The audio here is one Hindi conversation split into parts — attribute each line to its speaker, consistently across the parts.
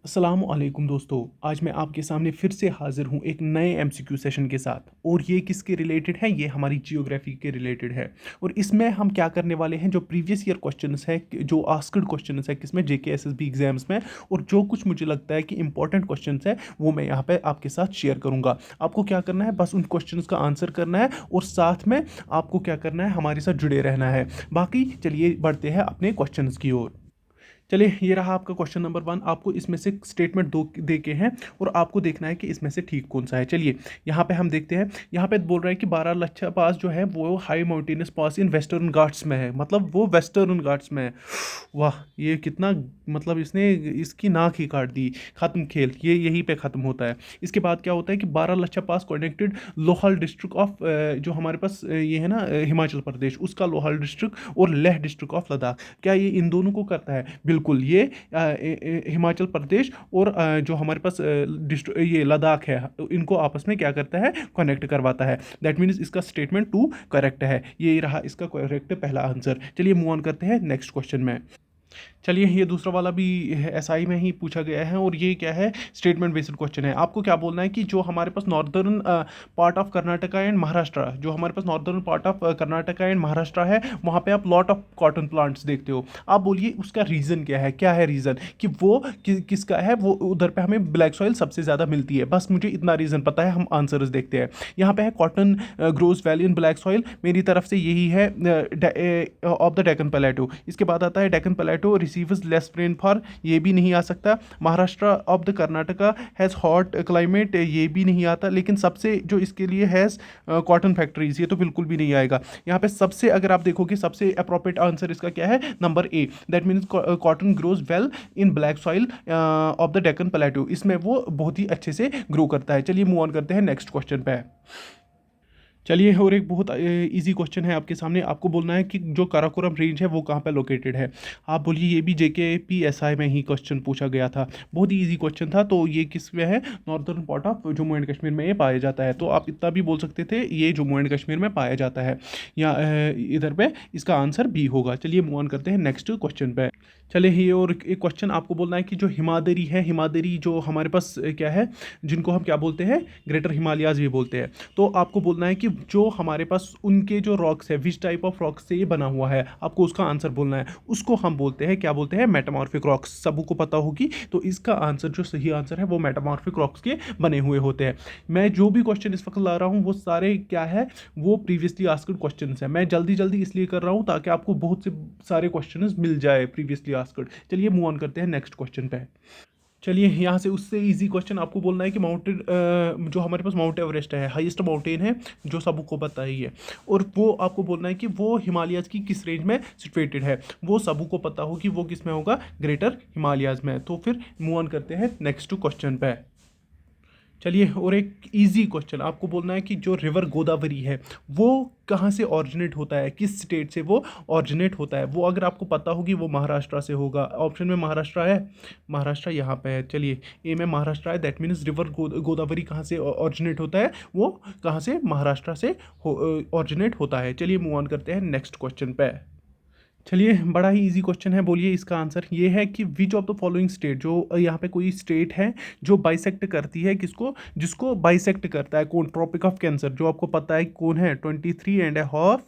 Speaker 1: अस्सलाम वालेकुम दोस्तों। आज मैं आपके सामने फिर से हाज़िर हूँ एक नए एमसीक्यू सेशन के साथ। और ये किसके रिलेटेड है? ये हमारी जियोग्राफी के रिलेटेड है। और इसमें हम क्या करने वाले हैं, जो प्रीवियस ईयर क्वेश्चंस है, जो आस्क्ड क्वेश्चंस है किसमें, जेके एसएसबी एग्जाम्स में, और जो कुछ मुझे लगता है कि इंपॉर्टेंट क्वेश्चंस है वो मैं यहाँ पे आपके साथ शेयर करूँगा। आपको क्या करना है, बस उन क्वेश्चंस का आंसर करना है और साथ में आपको क्या करना है, हमारे साथ जुड़े रहना है। बाकी चलिए बढ़ते हैं अपने क्वेश्चंस की ओर। चलिए, ये रहा आपका क्वेश्चन नंबर 1। आपको इसमें से स्टेटमेंट दो दे के हैं और आपको देखना है कि इसमें से ठीक कौन सा है। चलिए, यहाँ पे हम देखते हैं। यहाँ पे बोल रहा है कि बारालाचा पास जो है वो high mountainous pass in western Ghats में है, मतलब वो वेस्टर्न घाट्स में है। वाह, ये कितना, मतलब इसने इसकी नाक ही काट दी। खत्म खेल, ये यहीं पे ख़त्म होता है। इसके बाद क्या होता है कि बारालाचा पास कनेक्टेड लोहल डिस्ट्रिक्ट ऑफ, जो हमारे पास ये है ना, हिमाचल प्रदेश, उसका लोहल डिस्ट्रिक्ट और लेह डिस्ट्रिक्ट ऑफ लद्दाख, क्या ये इन दोनों को करता है? बिल्कुल, ये हिमाचल प्रदेश और जो हमारे पास ये लद्दाख है, इनको आपस में क्या करता है, कनेक्ट करवाता है। दैट मीन्स इसका स्टेटमेंट 2 करेक्ट है। ये रहा इसका करेक्ट पहला आंसर। चलिए मूव ऑन करते हैं नेक्स्ट क्वेश्चन में। चलिए, ये दूसरा वाला भी एसआई में ही पूछा गया है और ये क्या है, स्टेटमेंट बेस्ड क्वेश्चन है। आपको क्या बोलना है कि जो हमारे पास northern part of Karnataka and Maharashtra, जो हमारे पास northern part of Karnataka and Maharashtra है, वहाँ पे आप लॉट ऑफ कॉटन प्लांट्स देखते हो। आप बोलिए उसका रीज़न क्या है, क्या है रीज़न कि वो किसका है, वो उधर पे हमें ब्लैक सॉइल सबसे ज़्यादा मिलती है। बस मुझे इतना रीज़न पता है, हम आंसर्स देखते हैं। यहाँ पे है cotton grows well in black soil, मेरी तरफ से यही है, ऑफ द डेक्कन प्लेटो। इसके बाद आता है डेक्कन प्लेटो रिसीव्स लेस रेनफॉल, ये भी नहीं आ सकता। Maharashtra of the Karnataka has hot climate, ये भी नहीं आता। लेकिन सबसे जो इसके लिए हैज़ कॉटन फैक्ट्रीज, ये तो बिल्कुल भी नहीं आएगा। यहाँ पे सबसे अगर आप देखोगे सबसे अप्रोप्रिएट आंसर इसका क्या है, number A, that means cotton grows well in black soil of the Deccan plateau, इसमें वो बहुत ही अच्छे से ग्रो करता है। चलिए मूव ऑन करते हैं नेक्स्ट क्वेश्चन पे। चलिए, और एक बहुत इजी क्वेश्चन है आपके सामने। आपको बोलना है कि जो काराकोरम रेंज है वो कहाँ पे लोकेटेड है। आप बोलिए, ये भी जेके पी एस आई में ही क्वेश्चन पूछा गया था, बहुत ही इजी क्वेश्चन था। तो ये किस में है, northern part of Jammu and Kashmir में ये पाया जाता है। तो आप इतना भी बोल सकते थे, ये जम्मू एंड कश्मीर में पाया जाता है, या इधर पे इसका आंसर बी होगा। चलिए मूव ऑन करते हैं नेक्स्ट क्वेश्चन पे। चलिए, ये और एक क्वेश्चन आपको बोलना है कि जो हिमादरी है, हिमादरी जो हमारे पास क्या है, जिनको हम क्या बोलते हैं, ग्रेटर हिमालयाज भी बोलते हैं। तो आपको बोलना है कि जो हमारे पास उनके जो रॉक्स है, विच टाइप ऑफ रॉक्स से ये बना हुआ है, आपको उसका आंसर बोलना है। उसको हम बोलते हैं, क्या बोलते हैं, मेटामॉर्फिक रॉक्स। सबको पता होगी। तो इसका आंसर, जो सही आंसर है, वो मेटामॉर्फिक रॉक्स के बने हुए होते हैं। मैं जो भी क्वेश्चन इस वक्त ला रहा हूँ वो सारे क्या है, वो प्रीवियसली आस्क्ड क्वेश्चन है। मैं जल्दी जल्दी इसलिए कर रहा हूँ ताकि आपको बहुत से सारे क्वेश्चन मिल जाए प्रीवियसली आस्क्ड। चलिए मूव ऑन करते हैं नेक्स्ट क्वेश्चन पे। चलिए, यहाँ से उससे इजी क्वेश्चन आपको बोलना है कि माउंटेन, जो हमारे पास माउंट एवरेस्ट है, हाईएस्ट माउंटेन है, जो सबको पता ही है। और वो आपको बोलना है कि वो हिमालयाज की किस रेंज में सिचुएटेड है। वो सबको पता हो कि वो किस में होगा, ग्रेटर हिमालयाज में। तो फिर मूव ऑन करते हैं नेक्स्ट क्वेश्चन पे। चलिए, और एक इजी क्वेश्चन आपको बोलना है कि जो रिवर गोदावरी है वो कहाँ से ऑरिजिनेट होता है, किस स्टेट से वो ऑरिजिनेट होता है। वो अगर आपको पता होगी, वो महाराष्ट्र से होगा। ऑप्शन में महाराष्ट्र है, महाराष्ट्र यहाँ पे है। चलिए, ए में महाराष्ट्र है, दैट मीन्स रिवर गोदावरी कहाँ से ऑरिजिनेट होता है, वो कहाँ से, महाराष्ट्र से ऑरिजिनेट होता है। चलिए मूव ऑन करते हैं नेक्स्ट क्वेश्चन पे। चलिए, बड़ा ही इजी क्वेश्चन है। बोलिए, इसका आंसर ये है कि विच ऑफ द फॉलोइंग स्टेट, जो यहाँ पे कोई स्टेट है जो बाइसेक्ट करती है किसको, जिसको बाइसेक्ट करता है कौन, ट्रॉपिक ऑफ कैंसर, जो आपको पता है कौन है, 23.5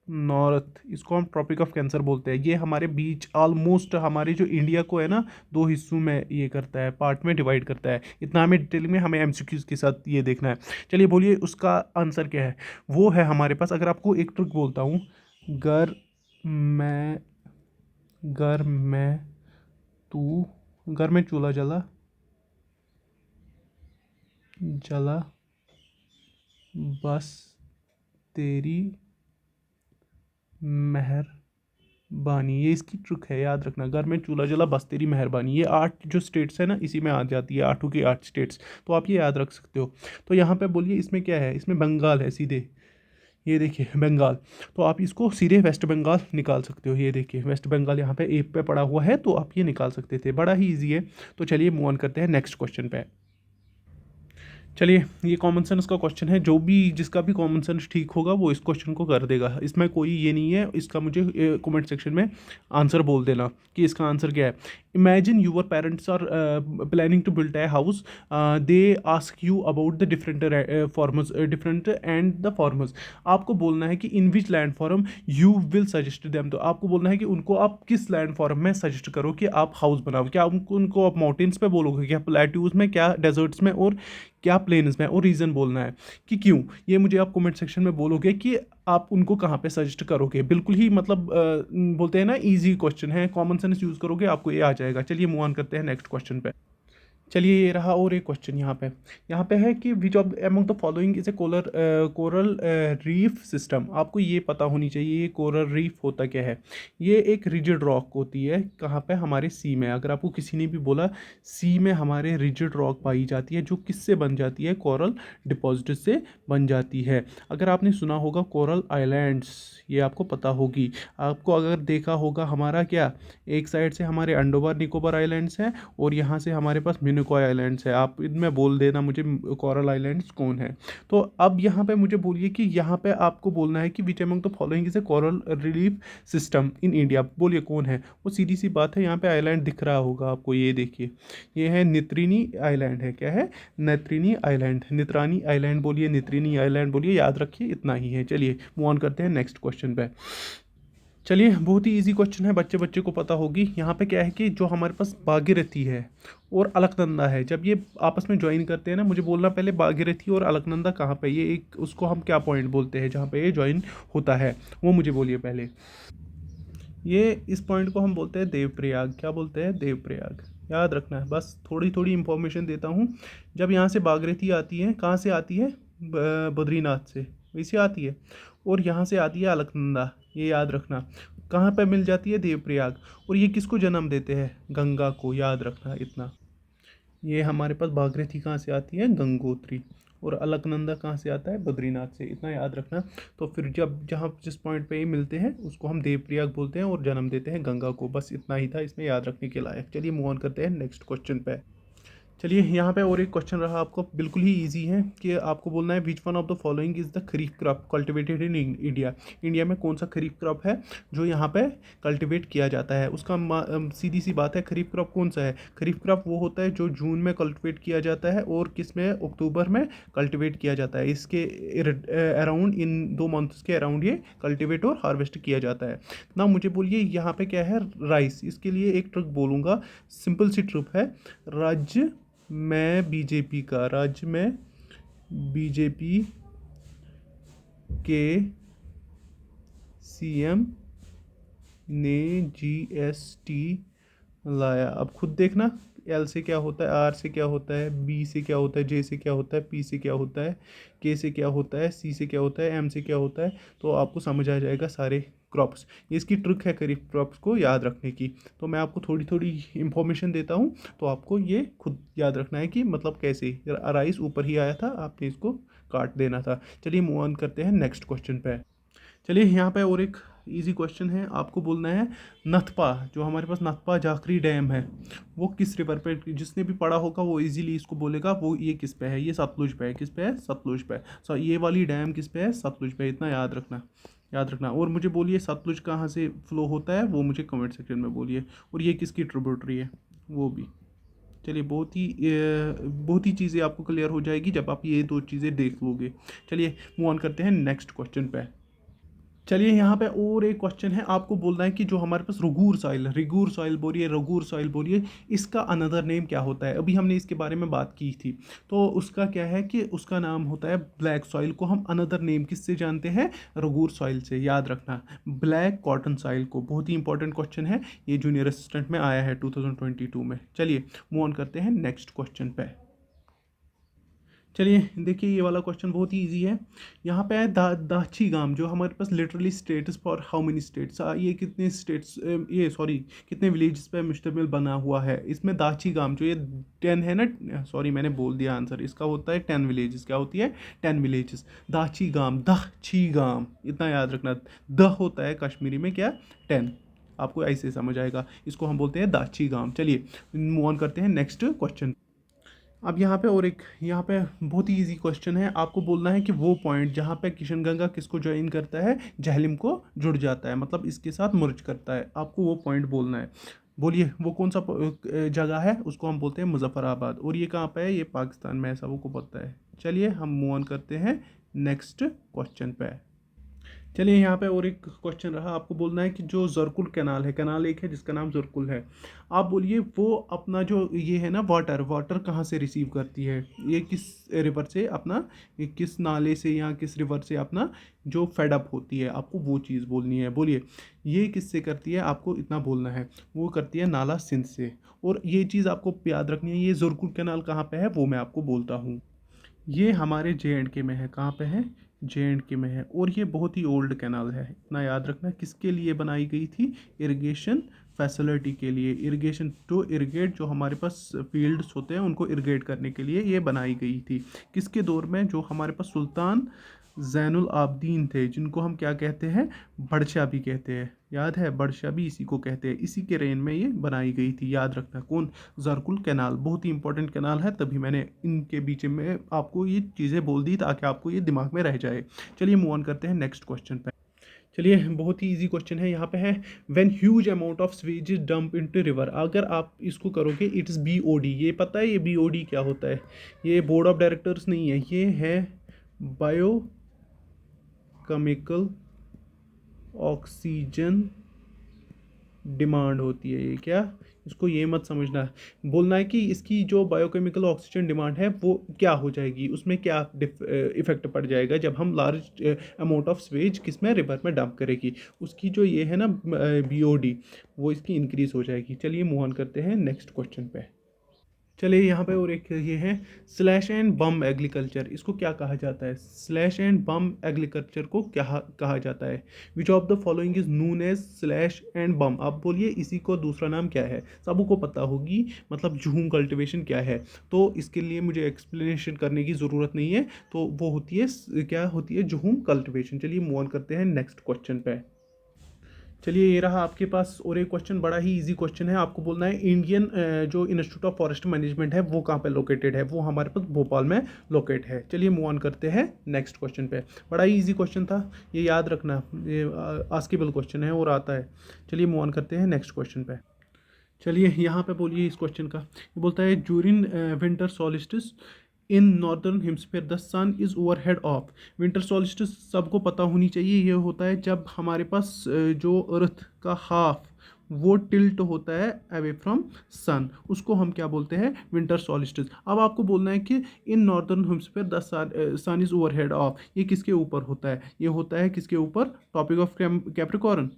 Speaker 1: नॉर्थ, इसको हम ट्रॉपिक ऑफ कैंसर बोलते हैं। ये हमारे बीच ऑलमोस्ट हमारे जो इंडिया को है ना, दो हिस्सों में ये करता है, पार्ट में डिवाइड करता है। इतना हमें डिटेल में हमें एमसीक्यूज के साथ ये देखना है। चलिए बोलिए, उसका आंसर क्या है। वो है हमारे पास, अगर आपको एक ट्रिक बोलता हूँ, घर मैं घर में तू घर में चूल्हा जला जला बस तेरी मेहरबानी, ये इसकी ट्रिक है, याद रखना। घर में चूल्हा जला बस तेरी मेहरबानी, ये 8 जो स्टेट्स है ना, इसी में आ जाती है, 8 की 8 स्टेट्स। तो आप ये याद रख सकते हो। तो यहाँ पे बोलिए, इसमें क्या है, इसमें बंगाल है सीधे, ये देखिए बंगाल। तो आप इसको सीधे वेस्ट बंगाल निकाल सकते हो। ये देखिए वेस्ट बंगाल यहाँ पे ए पे पड़ा हुआ है, तो आप ये निकाल सकते थे, बड़ा ही इजी है। तो चलिए मूव ऑन करते हैं नेक्स्ट क्वेश्चन पे। चलिए, ये कॉमन सेंस का क्वेश्चन है। जो भी जिसका भी कॉमन सेंस ठीक होगा वो इस क्वेश्चन को कर देगा। इसमें कोई ये नहीं है, इसका मुझे कमेंट सेक्शन में आंसर बोल देना कि इसका आंसर क्या है। Imagine your parents are planning to build a house, they ask you about the different formers, different and the formers. आपको बोलना है कि in which land form you will suggest them. तो आपको बोलना है कि उनको आप किस लैंड फॉर्म में सजेस्ट करो कि आप हाउस बनाओ। क्या उनको आप माउंटेन्स पे बोलोगे, क्या प्लेट्यूज में, क्या डेजर्ट्स में, और क्या प्लेन्स में, और रीज़न बोलना है कि क्यों। ये मुझे आप कमेंट सेक्शन में बोलोगे कि आप उनको कहाँ पे सजेस्ट करोगे। बिल्कुल ही मतलब बोलते हैं ना, इजी क्वेश्चन है, कॉमन सेंस यूज़ करोगे आपको ये आ जाएगा। चलिए मूव ऑन करते हैं नेक्स्ट क्वेश्चन पे। चलिए, ये रहा और एक क्वेश्चन यहाँ पे है कि which of among the following is a coral reef system. आपको ये पता होनी चाहिए ये कोरल रीफ होता क्या है। ये एक रिजिड रॉक होती है, कहाँ पे, हमारे सी में। अगर आपको किसी ने भी बोला सी में हमारे रिजिड रॉक पाई जाती है, जो किससे बन जाती है, कोरल डिपॉजिट से बन जाती है। अगर आपने सुना होगा कोरल आइलैंड्स, ये आपको पता होगी। आपको अगर देखा होगा हमारा क्या, एक साइड से हमारे अंडोवर निकोबार आइलैंड्स हैं और यहाँ से हमारे पास मिनिकॉय आइलैंड्स है। आप इनमें बोल देना मुझे कोरल आइलैंड्स कौन है। तो अब यहाँ पे मुझे बोलिए कि यहाँ पे आपको बोलना है कि which among the following is a coral relief system in India. बोलिए कौन है वो। सीधी सी बात है, यहाँ पे आइलैंड दिख रहा होगा आपको, ये देखिए, ये है नित्रिनी आइलैंड है। क्या है, नेत्रिनी आइलैंड, नित्रानी आइलैंड बोलिए, नित्रिनी आइलैंड बोलिए, याद रखिए इतना ही है। चलिए मूव ऑन करते हैं नेक्स्ट क्वेश्चन पे। चलिए, बहुत ही इजी क्वेश्चन है, बच्चे बच्चे को पता होगी। यहाँ पे क्या है कि जो हमारे पास भागीरथी है और अलकनंदा है, जब ये आपस में ज्वाइन करते हैं ना, मुझे बोलना पहले भागीरथी और अलकनंदा कहाँ पे, ये एक उसको हम क्या पॉइंट बोलते हैं जहाँ पे ये ज्वाइन होता है, वो मुझे बोलिए पहले। ये इस पॉइंट को हम बोलते हैं देवप्रयाग। क्या बोलते हैं, देवप्रयाग। याद रखना है, बस थोड़ी थोड़ी इंफॉर्मेशन देता हूँ। जब यहाँ से भागीरथी आती है, कहाँ से आती है, बद्रीनाथ से वैसे आती है, और यहाँ से आती है अलकनंदा, ये याद रखना। कहाँ पे मिल जाती है, देवप्रयाग। और ये किसको जन्म देते हैं, गंगा को, याद रखना इतना। ये हमारे पास भागीरथी कहाँ से आती है, गंगोत्री। और अलकनंदा कहाँ से आता है, बद्रीनाथ से, इतना याद रखना। तो फिर जब जहाँ जिस पॉइंट पे ये मिलते हैं उसको हम देवप्रयाग बोलते हैं और जन्म देते हैं गंगा को। बस इतना ही था इसमें याद रखने के लायक। चलिए मूव ऑन करते हैं नेक्स्ट क्वेश्चन पे। चलिए, यहाँ पे और एक क्वेश्चन रहा आपको, बिल्कुल ही इजी है कि आपको बोलना है which one of the following is the kharif crop cultivated in India. India में कौन सा खरीफ क्रॉप है जो यहाँ पे कल्टिवेट किया जाता है। उसका सीधी सी बात है, खरीफ क्रॉप कौन सा है। खरीफ क्रॉप वो होता है जो जून में कल्टिवेट किया जाता है और किस में, अक्टूबर में कल्टिवेट किया जाता है। इसके अराउंड, इन 2 मंथ्स के अराउंड ये कल्टिवेट और हार्वेस्ट किया जाता है ना। मुझे बोलिए यहाँ पे क्या है, राइस। इसके लिए एक ट्रिक बोलूँगा, सिंपल सी ट्रिक है। राज्य में बीजेपी का, राज्य में बीजेपी के सीएम ने जीएसटी लाया। अब खुद देखना, एल से क्या होता है, आर से क्या होता है, बी से क्या होता है, जे से क्या होता है, पी से क्या होता है, के से क्या होता है, सी से क्या होता है, एम से क्या होता है। तो आपको समझ आ जाएगा सारे क्रॉप्स। ये इसकी ट्रिक है खरीफ क्रॉप्स को याद रखने की। तो मैं आपको थोड़ी थोड़ी इंफॉर्मेशन देता हूँ, तो आपको ये खुद याद रखना है कि मतलब कैसे। राइस ऊपर ही आया था, आपने इसको काट देना था। चलिए मूव ऑन करते हैं नेक्स्ट क्वेश्चन पे। चलिए, यहाँ पे और एक इजी क्वेश्चन है, आपको बोलना है नथपा, जो हमारे पास नथपा जाखरी डैम है, वो किस रिवर पे। जिसने भी पढ़ा होगा वो इजीली इसको बोलेगा, वो ये किस पे है, ये सतलुज पे है। किस पे है, सतलुज पे। सो ये वाली डैम किस पे है, सतलुज पे। इतना याद रखना, याद रखना। और मुझे बोलिए सतलुज कहाँ से फ्लो होता है, वो मुझे कमेंट सेक्शन में बोलिए। और ये किसकी ट्रिब्यूटरी है, वो भी। चलिए, बहुत ही चीज़ें आपको क्लियर हो जाएगी जब आप ये 2 चीज़ें देख लोगे। चलिए मूव ऑन करते हैं नेक्स्ट क्वेश्चन पे। चलिए, यहाँ पे और एक क्वेश्चन है, आपको बोलना है कि जो हमारे पास रिगूर सॉइल बोलिए, रगूर सॉइल बोलिए, इसका अनदर नेम क्या होता है। अभी हमने इसके बारे में बात की थी, तो उसका क्या है कि उसका नाम होता है ब्लैक सॉइल को हम अनदर नेम किससे जानते हैं, रगूर सॉइल से। याद रखना, ब्लैक कॉटन सॉइल को। बहुत ही इंपॉर्टेंट क्वेश्चन है, ये जूनियर असिस्टेंट में आया है 2022 में। चलिए मूव ऑन करते हैं नेक्स्ट क्वेश्चन पे। चलिए देखिए, ये वाला क्वेश्चन बहुत ही इजी है। यहाँ पे है दाची गांव, जो हमारे पास literally states for how many states, ये कितने स्टेट्स, ये सॉरी कितने विलेजेस पे मुश्तमिल बना हुआ है। इसमें दाची गांव जो ये 10 है ना, सॉरी मैंने बोल दिया आंसर, इसका होता है 10 विलेजेस। क्या होती है, 10 विलेजेस। दाची गांव, दाची गांव, इतना याद रखना। द होता है कश्मीरी में क्या, 10। आपको ऐसे समझ आएगा, इसको हम बोलते हैं दाची गांव। चलिए मूव ऑन करते हैं नेक्स्ट क्वेश्चन। अब यहाँ पे और एक यहाँ पे बहुत ही इजी क्वेश्चन है, आपको बोलना है कि वो पॉइंट जहाँ पे किशनगंगा किसको ज्वाइन करता है, झेलम को जुड़ जाता है, मतलब इसके साथ मर्ज करता है, आपको वो पॉइंट बोलना है। बोलिए वो कौन सा जगह है, उसको हम बोलते हैं मुजफ्फराबाद, और ये कहाँ पे है, ये पाकिस्तान में है, सबको पता है। चलिए हम मूव ऑन करते हैं नेक्स्ट क्वेश्चन पे। चलिए यहाँ पे और एक क्वेश्चन रहा, आपको बोलना है कि जो जरकुल कैनाल है, कैनाल एक है जिसका नाम जरकुल है, आप बोलिए वो अपना जो ये है ना वाटर, वाटर कहाँ से रिसीव करती है, ये किस रिवर से अपना, ये किस नाले से या किस रिवर से अपना जो फेडअप होती है, आपको वो चीज़ बोलनी है। बोलिए ये किससे करती है, आपको इतना बोलना है, वो करती है नाला सिंध से। और ये चीज़ आपको याद रखनी है, ये जरकुल कैनाल कहाँ पे है वो मैं आपको बोलता हूँ। ये हमारे JNK में है, कहाँ पे है, JNK में है, और ये बहुत ही ओल्ड कैनाल है, इतना याद रखना। किसके लिए बनाई गई थी, इरिगेशन फैसिलिटी के लिए, इरिगेशन टू इरिगेट, जो हमारे पास फील्ड्स होते हैं उनको इरिगेट करने के लिए ये बनाई गई थी। किसके दौर में, जो हमारे पास सुल्तान ज़ैनुल आबदीन थे, जिनको हम क्या कहते हैं, बड़शाह भी कहते हैं, याद है, बड़शाह भी इसी को कहते हैं, इसी के रेन में ये बनाई गई थी, याद रखना। कौन, जरकुल कैनाल, बहुत ही इंपॉर्टेंट कैनाल है, तभी मैंने इनके बीच में आपको ये चीज़ें बोल दी ताकि आपको ये दिमाग में रह जाए। चलिए मूव ऑन करते हैं नेक्स्ट क्वेश्चन पे। चलिए बहुत ही इजी क्वेश्चन है, यहाँ पे है when huge amount of sewage is dump into river, अगर आप इसको करोगे इट्स BOD, ये पता है ये BOD क्या होता है, ये बोर्ड ऑफ डायरेक्टर्स नहीं है, ये है बायो केमिकल ऑक्सीजन डिमांड होती है, ये क्या, इसको ये मत समझना है, बोलना है कि इसकी जो बायोकेमिकल ऑक्सीजन डिमांड है वो क्या हो जाएगी, उसमें क्या इफेक्ट पड़ जाएगा जब हम लार्ज अमाउंट ऑफ स्वेज किस में, रिवर में डंप करेगी, उसकी जो ये है ना BOD, वो इसकी इंक्रीज हो जाएगी। चलिए मूव ऑन करते हैं नेक्स्ट क्वेश्चन पे। चलिए यहाँ पे और एक ये है स्लैश एंड बम एग्रीकल्चर, इसको क्या कहा जाता है, स्लैश एंड बम एग्रीकल्चर को क्या कहा जाता है, which of the following is known as slash and burn, आप बोलिए इसी को दूसरा नाम क्या है, सबको पता होगी, मतलब झूम कल्टिवेशन क्या है, तो इसके लिए मुझे एक्सप्लेनेशन करने की ज़रूरत नहीं है, तो वो होती है, क्या होती है, झूम कल्टिवेशन। चलिए मूव ऑन करते हैं नेक्स्ट क्वेश्चन पे। चलिए ये रहा आपके पास और एक क्वेश्चन, बड़ा ही इजी क्वेश्चन है, आपको बोलना है इंडियन जो इंस्टीट्यूट ऑफ फॉरेस्ट मैनेजमेंट है वो कहाँ पे लोकेटेड है, वो हमारे पास भोपाल में लोकेट है। चलिए मूव ऑन करते हैं नेक्स्ट क्वेश्चन पे, बड़ा ही इजी क्वेश्चन था, ये याद रखना, ये आस्केबल क्वेश्चन है और आता है। चलिए मूव ऑन करते हैं नेक्स्ट क्वेश्चन पे। चलिए यहाँ पे बोलिए इस क्वेश्चन का, ये बोलता है during winter solstice in northern hemisphere the sun is overhead of, winter solstice सबको पता होनी चाहिए, ये होता है जब हमारे पास जो अर्थ का हाफ वो टिल्ट होता है अवे फ्रॉम सन, उसको हम क्या बोलते हैं, विंटर सॉलिस्टिस। अब आपको बोलना है कि in northern hemisphere the sun is overhead of, ये किसके ऊपर होता है, ये होता है किसके ऊपर, टॉपिक ऑफ कैप्रिकॉर्न,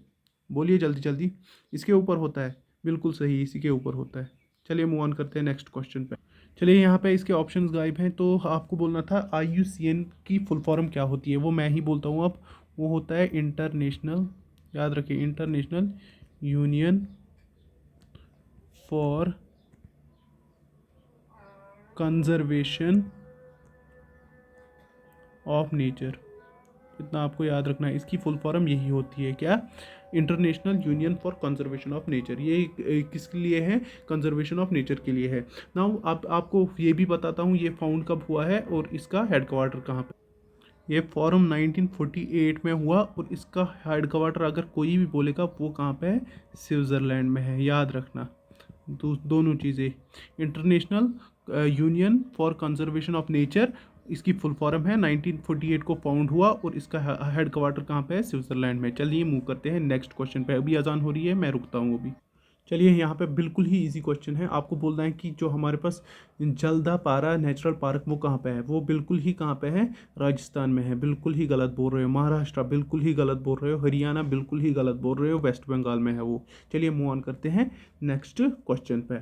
Speaker 1: बोलिए जल्दी जल्दी, इसके ऊपर होता है, बिल्कुल सही, इसी के ऊपर होता है। चलिए मूव ऑन करते हैं नेक्स्ट क्वेश्चन पे। चलिए यहाँ पे इसके ऑप्शंस गायब हैं, तो आपको बोलना था IUCN की फुल फॉर्म क्या होती है, वो मैं ही बोलता हूँ अब, वो होता है इंटरनेशनल, याद रखिए, international union for conservation of nature, इतना आपको याद रखना है, इसकी फुल फॉर्म यही होती है, क्या, international union for conservation of nature. ये किसके लिए है, कंजर्वेशन ऑफ नेचर के लिए है। नाउ आपको ये भी बताता हूँ ये फाउंड कब हुआ है और इसका हेडक्वार्टर कहाँ पे, ये फॉरम 1948 में हुआ, और इसका हेडक्वार्टर अगर कोई भी बोलेगा वो कहाँ पे है, स्विट्ज़रलैंड में है, याद रखना। दोनों चीज़ें, international union for conservation of nature, इसकी फुल फॉर्म है, 1948 को फाउंड हुआ, और इसका हेड क्वार्टर कहाँ पे है, स्विट्ज़रलैंड में। चलिए मूव करते हैं नेक्स्ट क्वेश्चन पे, अभी अजान हो रही है, मैं रुकता हूँ अभी। चलिए यहाँ पे बिल्कुल ही इजी क्वेश्चन है, आपको बोलना है कि जो हमारे पास जलदापारा नेचुरल पार्क वो कहाँ पे है, वो बिल्कुल ही कहाँ पे है, राजस्थान में है, बिल्कुल ही गलत बोल रहे हो, महाराष्ट्र बिल्कुल ही गलत बोल रहे हो, हरियाणा बिल्कुल ही गलत बोल रहे हो, वेस्ट बंगाल में है वो। चलिए मूव ऑन करते हैं नेक्स्ट क्वेश्चन पे।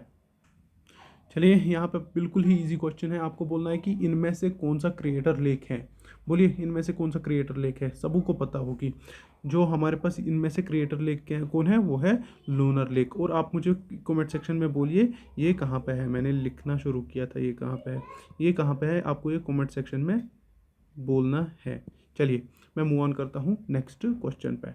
Speaker 1: चलिए यहाँ पे बिल्कुल ही इजी क्वेश्चन है, आपको बोलना है कि इनमें से कौन सा क्रिएटर लेक है, बोलिए इनमें से कौन सा क्रिएटर लेक है, सबको पता होगी, जो हमारे पास इनमें से क्रिएटर लेक क्या है, कौन है, वो है लूनर लेक। और आप मुझे कमेंट सेक्शन में बोलिए ये कहाँ पे है, मैंने लिखना शुरू किया था, ये कहाँ पे है, ये कहाँ पे है, आपको ये कमेंट सेक्शन में बोलना है। चलिए मैं मूव ऑन करता हूँ नेक्स्ट क्वेश्चन पे।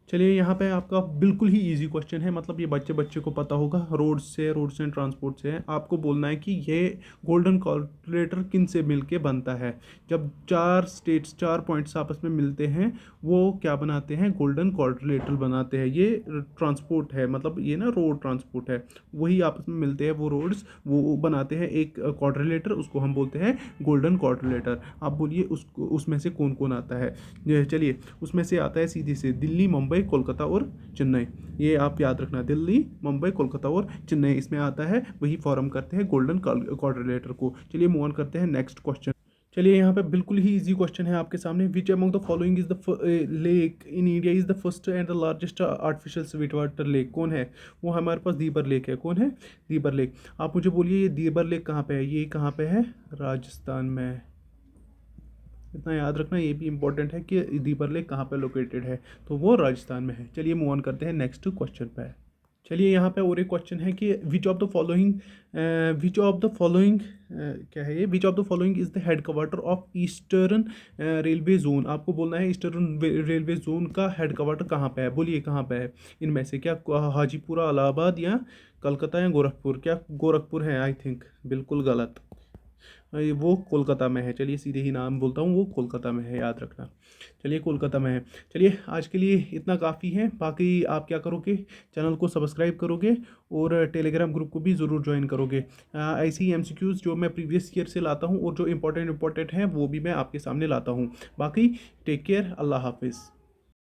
Speaker 1: चलिए यहाँ पे आपका बिल्कुल ही इजी क्वेश्चन है, मतलब ये बच्चे बच्चे को पता होगा। रोड्स एंड ट्रांसपोर्ट से है। आपको बोलना है कि ये गोल्डन क्वाड्रिलेटरल किन से मिलके बनता है। जब चार स्टेट्स, चार पॉइंट्स आपस में मिलते हैं, वो क्या बनाते हैं, गोल्डन क्वाड्रिलेटरल बनाते हैं। ये ट्रांसपोर्ट है, मतलब ये ना रोड ट्रांसपोर्ट है, वही आपस में मिलते हैं वो रोड्स, वो बनाते हैं एक क्वाड्रिलेटर, उसको हम बोलते हैं गोल्डन क्वाड्रिलेटर। आप बोलिए उसको, उसमें से कौन कौन आता है। चलिए उसमें से आता है सीधे से दिल्ली, मुंबई, कोलकाता और चेन्नई। ये आप याद रखना, दिल्ली, मुंबई, कोलकाता और चेन्नई इसमें आता है, वही फॉर्म करते हैं गोल्डन क्वाड्रिलेटर को। चलिए मूव ऑन करते हैं नेक्स्ट क्वेश्चन। चलिए यहाँ पे बिल्कुल ही इजी क्वेश्चन है आपके सामने। Which among the following is the lake in India is the first and the largest artificial sweet water lake. कौन है वो? हमारे पास दीबर लेक है। कौन है? दीबर लेक। आप मुझे बोलिए ये दीबर लेक कहाँ पे है? ये कहाँ पे है? राजस्थान में है। इतना याद रखना, ये भी इंपॉर्टेंट है कि दीपर लेक कहाँ पे लोकेटेड है, तो वो राजस्थान में है। चलिए मूव ऑन करते हैं नेक्स्ट क्वेश्चन पे। चलिए यहाँ पे और एक क्वेश्चन है कि विच ऑफ द फॉलोइंग क्या है ये? विच of the following is the head quarter of eastern railway zone. आपको बोलना है ईस्टर्न रेलवे जोन का हेड क्वार्टर कहाँ पे है। बोलिए कहाँ पे है इनमें से? क्या हाजीपुरा, इलाहाबाद, या कलकत्ता, या गोरखपुर? क्या गोरखपुर है? आई थिंक बिल्कुल गलत, वो कोलकाता में है। चलिए सीधे ही नाम बोलता हूँ, वो कोलकाता में है, याद रखना। चलिए कोलकाता में है। चलिए आज के लिए इतना काफ़ी है। बाकी आप क्या करोगे, चैनल को सब्सक्राइब करोगे और टेलीग्राम ग्रुप को भी ज़रूर ज्वाइन करोगे। ऐसी ही एमसीक्यूज़ जो मैं प्रीवियस ईयर से लाता हूँ और जो इंपॉर्टेंट हैं वो भी मैं आपके सामने लाता हूँ। बाकी टेक केयर, अल्लाह हाफिज़।